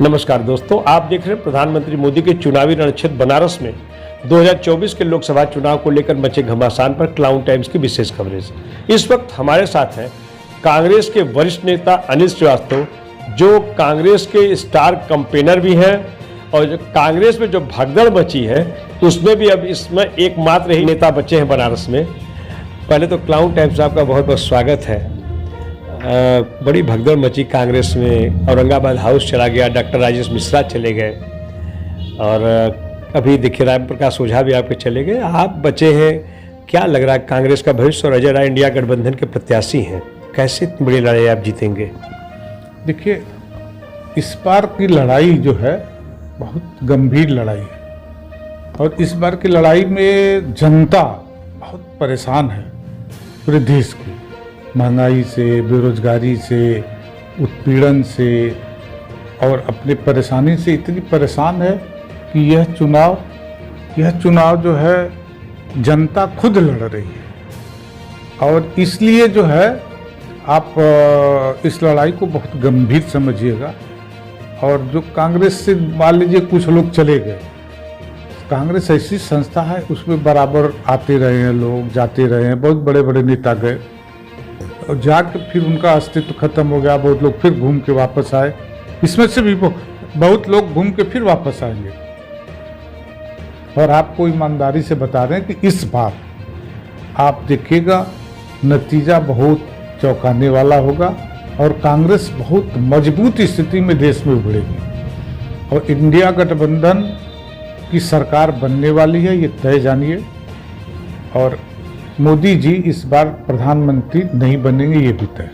नमस्कार दोस्तों, आप देख रहे हैं प्रधानमंत्री मोदी के चुनावी रणक्षेत्र बनारस में 2024 के लोकसभा चुनाव को लेकर मचे घमासान पर क्लाउन टाइम्स की विशेष कवरेज। इस वक्त हमारे साथ हैं कांग्रेस के वरिष्ठ नेता अनिल श्रीवास्तव, जो कांग्रेस के स्टार कैंपेनर भी हैं और जो कांग्रेस में जो भगदड़ मची है उसमें भी अब इसमें एकमात्र ही नेता बचे हैं बनारस में। पहले तो क्लाउन टाइम्स आपका बहुत बहुत स्वागत है। बड़ी भगदड़ मची कांग्रेस में, औरंगाबाद हाउस चला गया, डॉक्टर राजेश मिश्रा चले गए और अभी देखिए राम प्रकाश ओझा भी आपके चले गए। आप बचे हैं, क्या लग रहा है कांग्रेस का भविष्य? और अजय राय इंडिया गठबंधन के प्रत्याशी हैं, कैसे इतनी बड़ी लड़ाई आप जीतेंगे? देखिए, इस बार की लड़ाई जो है बहुत गंभीर लड़ाई है और इस बार की लड़ाई में जनता बहुत परेशान है पूरे देश की, महंगाई से, बेरोजगारी से, उत्पीड़न से और अपने परेशानी से इतनी परेशान है कि यह चुनाव जो है जनता खुद लड़ रही है और इसलिए जो है आप इस लड़ाई को बहुत गंभीर समझिएगा। और जो कांग्रेस से मान लीजिए कुछ लोग चले गए, कांग्रेस ऐसी संस्था है उसमें बराबर आते रहे हैं लोग, जाते रहे हैं, बहुत बड़े बड़े नेता गए और जाके फिर उनका अस्तित्व खत्म हो गया, बहुत लोग फिर घूम के वापस आए, इसमें से भी बहुत लोग घूम के फिर वापस आएंगे। और आपको ईमानदारी से बता रहे हैं कि इस बार आप देखिएगा नतीजा बहुत चौंकाने वाला होगा और कांग्रेस बहुत मजबूत स्थिति में देश में उभरेगी और इंडिया गठबंधन की सरकार बनने वाली है, ये तय जानिए। और मोदी जी इस बार प्रधानमंत्री नहीं बनेंगे, ये भी तय।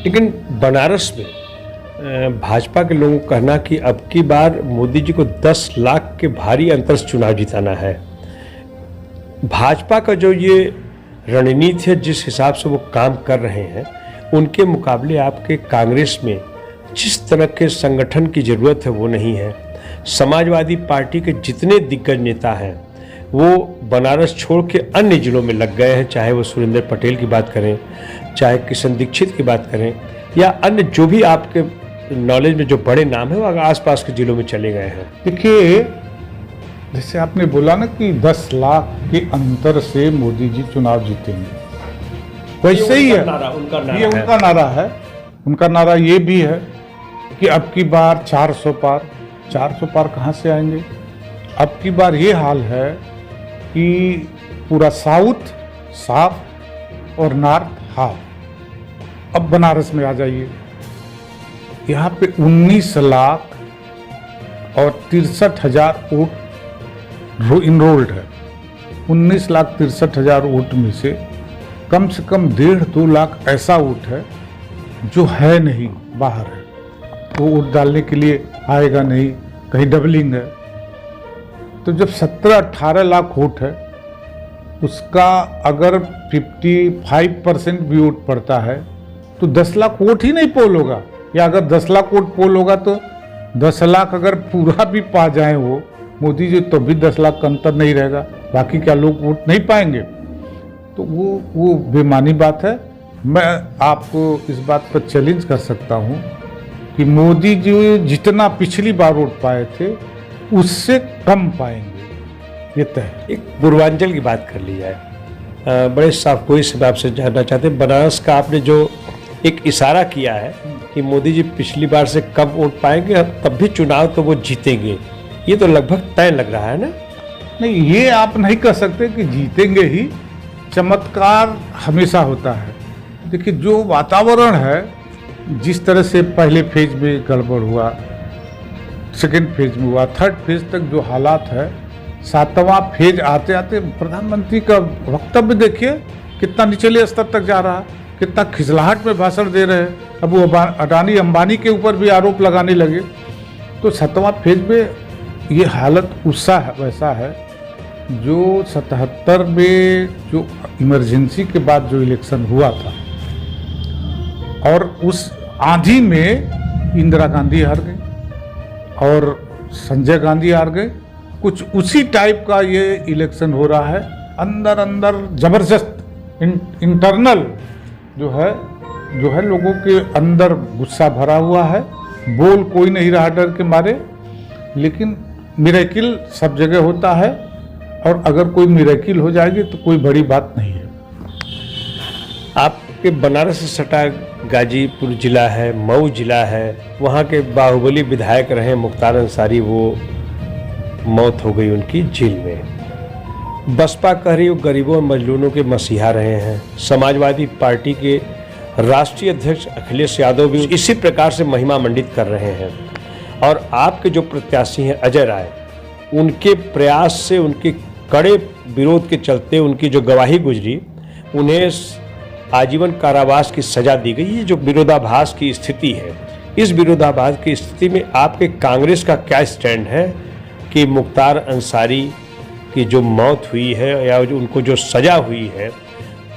लेकिन बनारस में भाजपा के लोगों का कहना कि अब की बार मोदी जी को 10 लाख के भारी अंतर से चुनाव जिताना है। भाजपा का जो ये रणनीति है, जिस हिसाब से वो काम कर रहे हैं, उनके मुकाबले आपके कांग्रेस में जिस तरह के संगठन की ज़रूरत है वो नहीं है। समाजवादी पार्टी के जितने दिग्गज नेता हैं वो बनारस छोड़ के अन्य जिलों में लग गए हैं, चाहे वो सुरेंद्र पटेल की बात करें, चाहे किशन दीक्षित की बात करें या अन्य जो भी आपके नॉलेज में जो बड़े नाम हैं वो आसपास के जिलों में चले गए हैं। देखिए, जैसे आपने बोला ना कि 10 लाख के अंतर से मोदी जी चुनाव जीतेंगे, वैसे ही है ये उनका नारा है। उनका नारा ये भी है कि अब की बार 400 पार कहाँ से आएंगे? अब की बार ये हाल है कि पूरा साउथ साफ और नॉर्थ हाफ। अब बनारस में आ जाइए, यहाँ पे 19 लाख और 63,000 वोट इनरोल्ड है। 19,63,000 वोट में से कम 1.5-2 लाख ऐसा वोट है जो है नहीं, बाहर है, वो वोट डालने के लिए आएगा नहीं, कहीं डबलिंग है। तो जब 17-18 लाख वोट है, उसका अगर 55% भी वोट पड़ता है तो 10 लाख वोट ही नहीं पोल होगा। या अगर 10 लाख वोट पोल होगा तो 10 लाख अगर पूरा भी पा जाए वो मोदी जी, तो भी 10 लाख का अंतर नहीं रहेगा, बाकी क्या लोग वोट नहीं पाएंगे? तो वो बेमानी बात है। मैं आपको इस बात पर चैलेंज कर सकता हूँ कि मोदी जी जितना पिछली बार वोट पाए थे उससे कम पाएंगे, ये तय। एक पूर्वांचल की बात कर ली जाए, बड़े साफ कोई से आपसे जानना चाहते हैं, बनारस का आपने जो एक इशारा किया है कि मोदी जी पिछली बार से कम वोट पाएंगे तब भी चुनाव तो वो जीतेंगे, ये तो लगभग तय लग रहा है ना? नहीं, ये आप नहीं कह सकते कि जीतेंगे ही। चमत्कार हमेशा होता है। देखिए, जो वातावरण है, जिस तरह से पहले फेज में गड़बड़ हुआ, सेकेंड फेज में हुआ, थर्ड फेज तक जो हालात है, 7वां फेज आते आते प्रधानमंत्री का वक्तव्य देखिए कितना निचले स्तर तक जा रहा है, कितना खिजलाहट में भाषण दे रहे हैं। अब वो अडानी अंबानी के ऊपर भी आरोप लगाने लगे। तो 7वां फेज में ये हालत उत्साह वैसा है जो 77 में जो इमरजेंसी के बाद जो इलेक्शन हुआ था और उस आंधी में इंदिरा गांधी हार गई और संजय गांधी हार गए। कुछ उसी टाइप का ये इलेक्शन हो रहा है। अंदर अंदर जबरदस्त इंटरनल जो है लोगों के अंदर गुस्सा भरा हुआ है बोल कोई नहीं रहा डर के मारे। लेकिन मिरेकिल सब जगह होता है, और अगर कोई मिरेकिल हो जाएगी तो कोई बड़ी बात नहीं है। आपके बनारस से सटा गाजीपुर जिला है, मऊ जिला है, वहाँ के बाहुबली विधायक रहे मुख्तार अंसारी, वो मौत हो गई उनकी जेल में। बसपा कह रही वो गरीबों और मजलूमों के मसीहा रहे हैं। समाजवादी पार्टी के राष्ट्रीय अध्यक्ष अखिलेश यादव भी इसी प्रकार से महिमा मंडित कर रहे हैं। और आपके जो प्रत्याशी हैं अजय राय, उनके प्रयास से, उनके कड़े विरोध के चलते उनकी जो गवाही गुजरी, उन्हें आजीवन कारावास की सजा दी गई। ये जो विरोधाभास की स्थिति है, इस विरोधाभास की स्थिति में आपके कांग्रेस का क्या स्टैंड है कि मुख्तार अंसारी की जो मौत हुई है या जो उनको जो सजा हुई है,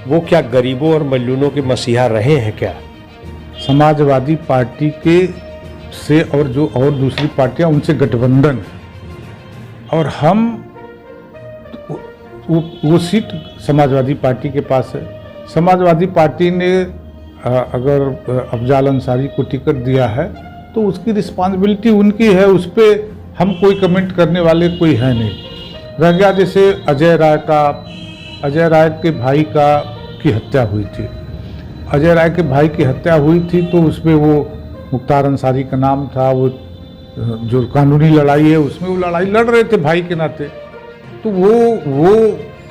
वो क्या गरीबों और मजलूमों के मसीहा रहे हैं क्या? समाजवादी पार्टी के से और जो और दूसरी पार्टियां, उनसे गठबंधन है, और हम वो सीट समाजवादी पार्टी के पास है। समाजवादी पार्टी ने अगर अफजाल अंसारी को टिकट दिया है तो उसकी रिस्पॉन्सिबिलिटी उनकी है, उस पर हम कोई कमेंट करने वाले कोई है नहीं। रह गया जैसे अजय राय के भाई की हत्या हुई थी। अजय राय के भाई की हत्या हुई थी तो उसमें वो मुख्तार अंसारी का नाम था। वो जो कानूनी लड़ाई है उसमें वो लड़ाई लड़ रहे थे भाई के नाते, तो वो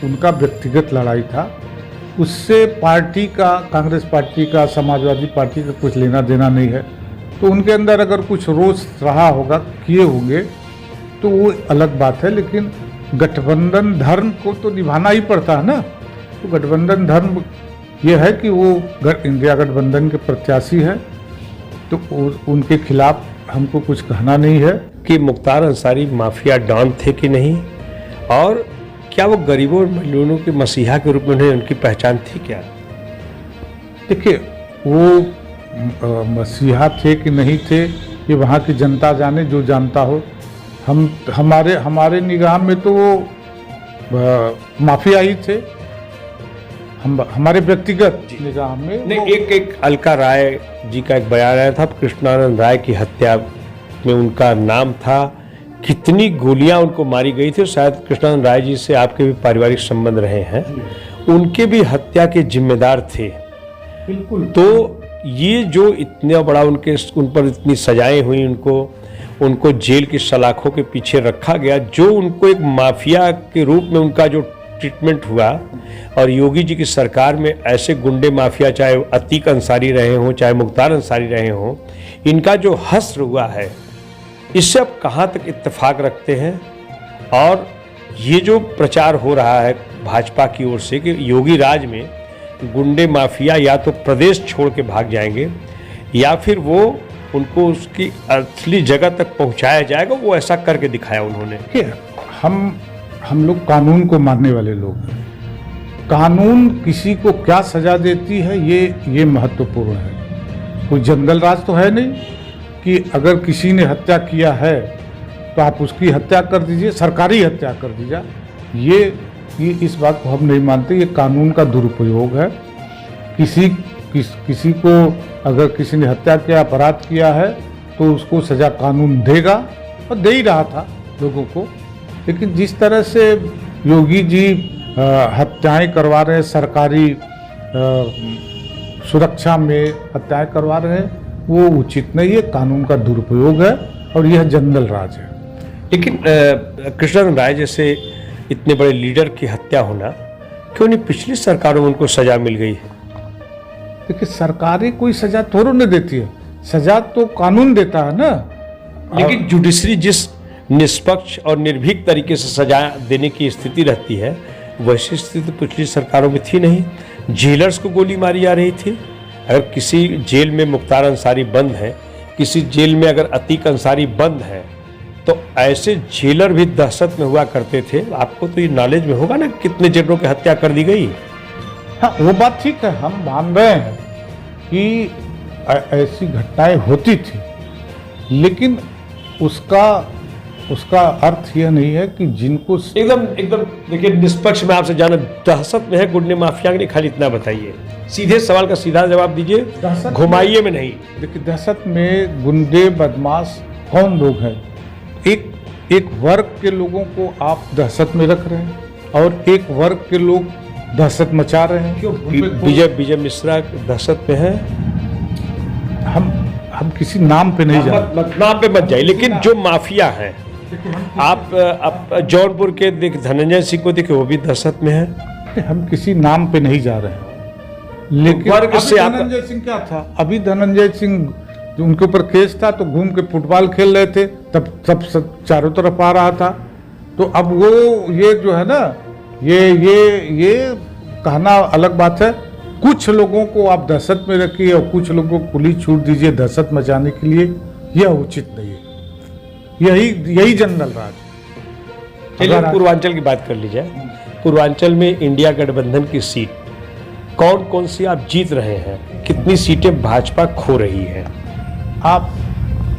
उनका व्यक्तिगत लड़ाई था। उससे पार्टी का, कांग्रेस पार्टी का, समाजवादी पार्टी का कुछ लेना देना नहीं है। तो उनके अंदर अगर कुछ रोष रहा होगा, किए होंगे, तो वो अलग बात है। लेकिन गठबंधन धर्म को तो निभाना ही पड़ता है ना। तो गठबंधन धर्म ये है कि वो इंडिया गठबंधन के प्रत्याशी है, तो उनके खिलाफ हमको कुछ कहना नहीं है। कि मुख्तार अंसारी माफिया डॉन थे कि नहीं, और क्या वो गरीबों और मजलूमों के मसीहा के रूप में उन्हें उनकी पहचान थी क्या? देखिए, वो मसीहा थे कि नहीं थे, ये वहाँ की जनता जाने, जो जानता हो। हमारे निगाह में तो वो माफिया ही थे, हमारे व्यक्तिगत निगाह में। नहीं, एक अलका राय जी का एक बयान आया था, कृष्णानंद राय की हत्या में उनका नाम था, कितनी गोलियां उनको मारी गई थी। शायद कृष्णानंद राय जी से आपके भी पारिवारिक संबंध रहे हैं, उनके भी हत्या के जिम्मेदार थे। बिल्कुल। तो ये जो इतना बड़ा उन पर इतनी सजाएं हुई, उनको जेल की सलाखों के पीछे रखा गया, जो उनको एक माफिया के रूप में उनका जो ट्रीटमेंट हुआ, और योगी जी की सरकार में ऐसे गुंडे माफिया, चाहे अतीक अंसारी रहे हों, चाहे मुख्तार अंसारी रहे हों, इनका जो हश्र हुआ है, इससे अब कहाँ तक इत्तेफाक रखते हैं? और ये जो प्रचार हो रहा है भाजपा की ओर से कि योगी राज में गुंडे माफिया या तो प्रदेश छोड़ के भाग जाएंगे, या फिर वो उनको उसकी असली जगह तक पहुंचाया जाएगा, वो ऐसा करके दिखाया उन्होंने। हम लोग कानून को मानने वाले लोग हैं। कानून किसी को क्या सजा देती है, ये महत्वपूर्ण है। कोई जंगल राज तो है नहीं कि अगर किसी ने हत्या किया है तो आप उसकी हत्या कर दीजिए, सरकारी हत्या कर दीजिए। ये इस बात को हम नहीं मानते। ये कानून का दुरुपयोग है। किसी को अगर किसी ने हत्या किया, अपराध किया है, तो उसको सजा कानून देगा, और दे ही रहा था लोगों को। लेकिन जिस तरह से योगी जी हत्याएं करवा रहे हैं, सरकारी सुरक्षा में हत्याएं करवा रहे हैं, वो उचित नहीं है। कानून का दुरुपयोग है, और यह जंगल राज है। लेकिन कृष्णानंद राय जैसे इतने बड़े लीडर की हत्या होना, क्यों नहीं पिछली सरकारों में उनको सजा मिल गई? देखिए, सरकारें कोई सजा थोड़ी न देती है, सजा तो कानून देता है ना। लेकिन जुडिशरी जिस निष्पक्ष और निर्भीक तरीके से सजा देने की स्थिति रहती है, वैसी स्थिति तो पिछली सरकारों में थी नहीं। जेलर्स को गोली मारी जा रही थी। अगर किसी जेल में मुख्तार अंसारी बंद है, किसी जेल में अगर अतीक अंसारी बंद है, तो ऐसे जेलर भी दहशत में हुआ करते थे। आपको तो ये नॉलेज में होगा ना, कितने जेलरों की हत्या कर दी गई। हाँ, वो बात ठीक है, हम मान रहे हैं कि ऐसी घटनाएं होती थी, लेकिन उसका अर्थ यह नहीं है कि जिनको एकदम देखिए, निष्पक्ष में आपसे जाना, दहशत में है गुंडे माफिया की, खाली इतना बताइए। सीधे सवाल का सीधा जवाब दीजिए, दहशत घुमाइए में नहीं। देखिए, दहशत में गुंडे बदमाश कौन लोग हैं? एक वर्ग के लोगों को आप दहशत में रख रहे हैं और एक वर्ग के लोग दहशत मचा रहे हैं। क्यों? विजय मिश्रा दहशत में है? हम किसी नाम पे नहीं जा रहे। नाम पे मत जाइए, लेकिन जो माफिया है, आप जौनपुर के देख धनंजय सिंह को देखिए, वो भी दहशत में है। हम किसी नाम पे नहीं जा रहे हैं, लेकिन वर्ग से धनंजय सिंह क्या था? अभी धनंजय सिंह जो उनके ऊपर केस था तो घूम के फुटबॉल खेल रहे थे, तब सब चारों तरफ आ रहा था। तो अब वो ये जो है ना, ये कहना अलग बात है। कुछ लोगों को आप दहशत में रखिए और कुछ लोगों को खुली छूट दीजिए दहशत मचाने के लिए, यह उचित नहीं है। यही जनरल राज। चलिए पूर्वांचल की बात कर लीजिए। पूर्वांचल में इंडिया गठबंधन की सीट कौन कौन सी आप जीत रहे हैं? कितनी सीटें भाजपा खो रही है? आप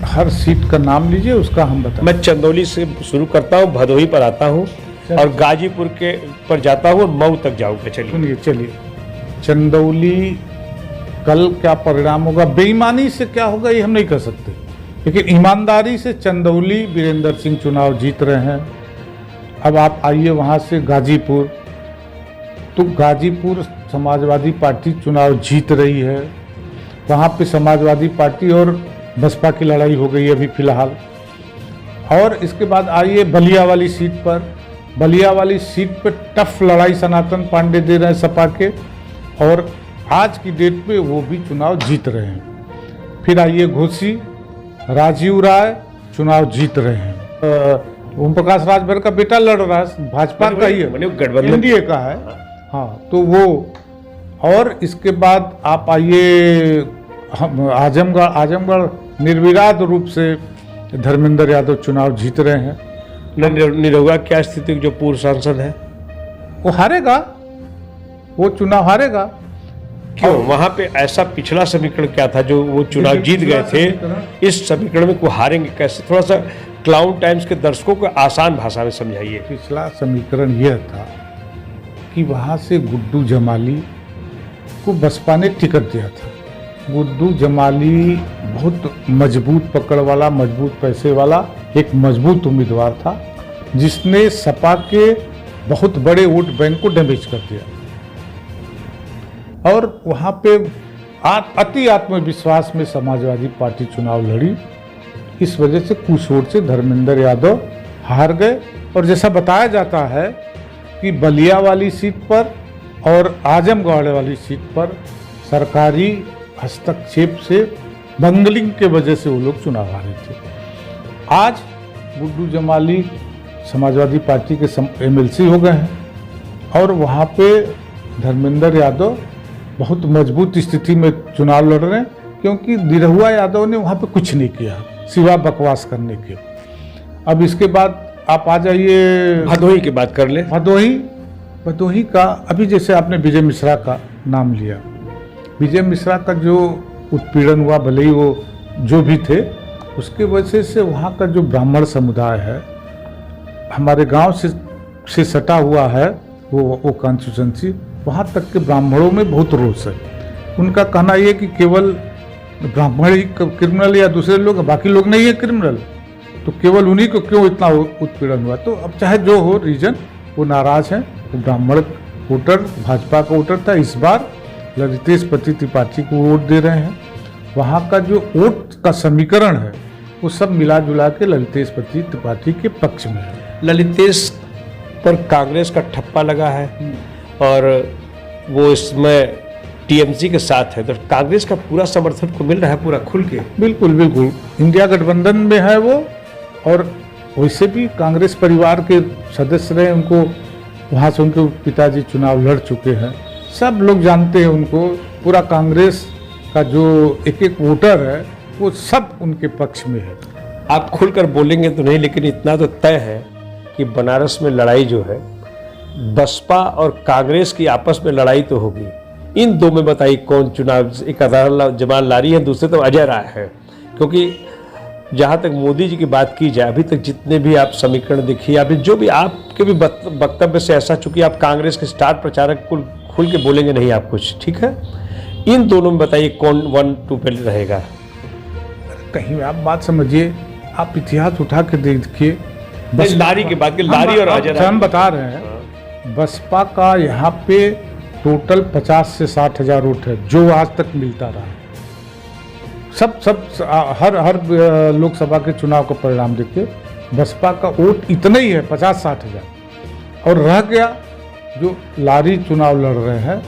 हर सीट का नाम लीजिए, उसका हम बताएं। मैं चंदौली से शुरू करता हूँ, भदोही पर आता हूँ और गाजीपुर के पर जाता हूँ और मऊ तक जाऊंगा। चलिए चंदौली कल क्या परिणाम होगा, बेईमानी से क्या होगा ये हम नहीं कह सकते, लेकिन ईमानदारी से चंदौली वीरेंद्र सिंह चुनाव जीत रहे हैं। अब आप आइए वहाँ से गाजीपुर, तो गाजीपुर समाजवादी पार्टी चुनाव जीत रही है। वहाँ पे समाजवादी पार्टी और बसपा की लड़ाई हो गई है अभी फिलहाल। और इसके बाद आइए बलिया वाली सीट पर। बलिया वाली सीट पर टफ लड़ाई सनातन पांडे दे रहे हैं सपा के, और आज की डेट पे वो भी चुनाव जीत रहे हैं। फिर आइए घोसी, राजीव राय चुनाव जीत रहे हैं। ओम प्रकाश राजभर का बेटा लड़ रहा है, भाजपा का ही है, गठबंधन एनडीए का है। हाँ, तो वो। और इसके बाद आप आइए आजमगढ़ निर्विवाद रूप से धर्मेंद्र यादव चुनाव जीत रहे हैं। निरहुआ क्या स्थिति, जो पूर्व सांसद है वो हारेगा, वो चुनाव हारेगा। क्यों? वहां पे ऐसा पिछला समीकरण क्या था जो वो चुनाव जीत गए थे? इस समीकरण में को हारेंगे कैसे? थोड़ा सा क्लाउड टाइम्स के दर्शकों को आसान भाषा में समझाइए। पिछला समीकरण यह था कि वहां से गुड्डू जमाली को बसपा ने टिकट दिया था। गुड्डू जमाली बहुत मजबूत पकड़ वाला, मजबूत पैसे वाला एक मजबूत उम्मीदवार था, जिसने सपा के बहुत बड़े वोट बैंक को डैमेज कर दिया। और वहाँ पे अति आत्मविश्वास में समाजवादी पार्टी चुनाव लड़ी। इस वजह से कुछ वोट से धर्मेंद्र यादव हार गए। और जैसा बताया जाता है कि बलिया वाली सीट पर और आजमगढ़ वाली सीट पर सरकारी हस्तक्षेप से, बंगलिंग के वजह से वो लोग चुनाव हारे थे। आज गुड्डू जमाली समाजवादी पार्टी के एमएलसी हो गए हैं और वहाँ पे धर्मेंद्र यादव बहुत मजबूत स्थिति में चुनाव लड़ रहे हैं, क्योंकि निरहुआ यादव ने वहाँ पे कुछ नहीं किया सिवा बकवास करने के। अब इसके बाद आप आ जाइए भदोही की बात कर ले। भदोही का अभी जैसे आपने विजय मिश्रा का नाम लिया, विजय मिश्रा का जो उत्पीड़न हुआ, भले ही वो जो भी थे, उसके वजह से वहाँ का जो ब्राह्मण समुदाय है, हमारे गांव से सटा हुआ है वो कॉन्स्टिट्यूंसी, वहाँ तक के ब्राह्मणों में बहुत रोष है। उनका कहना ये कि केवल ब्राह्मण ही क्रिमिनल या दूसरे लोग, बाकी लोग नहीं है क्रिमिनल, तो केवल उन्हीं को क्यों इतना उत्पीड़न हुआ। तो अब चाहे जो हो रीजन, वो नाराज हैं। वो ब्राह्मण वोटर भाजपा का वोटर था, इस बार ललितेश पति त्रिपाठी को वोट दे रहे हैं। वहाँ का जो वोट का समीकरण है वो सब मिला जुला के ललितेश पति त्रिपाठी के पक्ष में है। ललितेश पर कांग्रेस का ठप्पा लगा है और वो इसमें टीएमसी के साथ है, तो कांग्रेस का पूरा समर्थन को मिल रहा है पूरा खुल के। बिल्कुल इंडिया गठबंधन में है वो, और वैसे भी कांग्रेस परिवार के सदस्य रहे, उनको वहाँ से उनके पिताजी चुनाव लड़ चुके हैं, सब लोग जानते हैं उनको। पूरा कांग्रेस का जो एक वोटर है वो सब उनके पक्ष में है। आप खुलकर बोलेंगे तो नहीं, लेकिन इतना तो तय है कि बनारस में लड़ाई जो है, बसपा और कांग्रेस की आपस में लड़ाई तो होगी। इन दो में बताइए कौन चुनाव, एक जमाल लारी है, दूसरे तो अजय राय है। क्योंकि जहाँ तक मोदी जी की बात की जाए, अभी तक जितने भी आप समीकरण देखिए, अभी जो भी आपके भी वक्तव्य से ऐसा, चूंकि आप कांग्रेस के स्टार प्रचारक खुल के बोलेंगे नहीं आप कुछ, ठीक है। इन दोनों में बताइए कौन 1-2 पे रहेगा? कहीं आप बात समझिए, आप इतिहास उठा के देखिए। नहीं, लारी की बात की, लारी और अजय हम बता रहे हैं, बसपा का यहाँ पे टोटल 50 से 60 हज़ार वोट है जो आज तक मिलता रहा। हर लोकसभा के चुनाव का परिणाम देखिए, बसपा का वोट इतना ही है 50-60 हज़ार। और रह गया जो लारी चुनाव लड़ रहे हैं,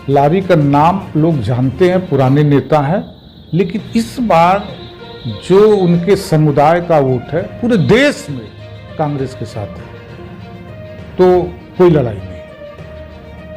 लारी का नाम लोग जानते हैं, पुराने नेता हैं, लेकिन इस बार जो उनके समुदाय का वोट है पूरे देश में कांग्रेस के साथ है, तो कोई लड़ाई नहीं।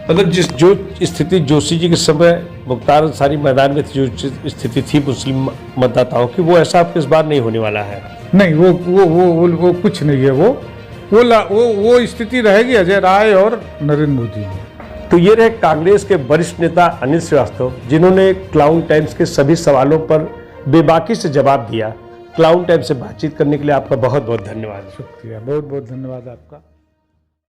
मतलब जो स्थिति जोशी जी के समय मुख्तार अंसारी मैदान में जो स्थिति थी मुस्लिम मतदाताओं की, वो ऐसा आपके इस बार नहीं होने वाला है? नहीं, वो कुछ नहीं है। वो स्थिति रहेगी अजय राय और नरेंद्र मोदी में। तो ये रहे कांग्रेस के वरिष्ठ नेता अनिल श्रीवास्तव, जिन्होंने क्लाउन टाइम्स के सभी सवालों पर बेबाकी से जवाब दिया। क्लाउन टाइम्स से बातचीत करने के लिए आपका बहुत बहुत धन्यवाद। शुक्रिया, बहुत बहुत धन्यवाद आपका।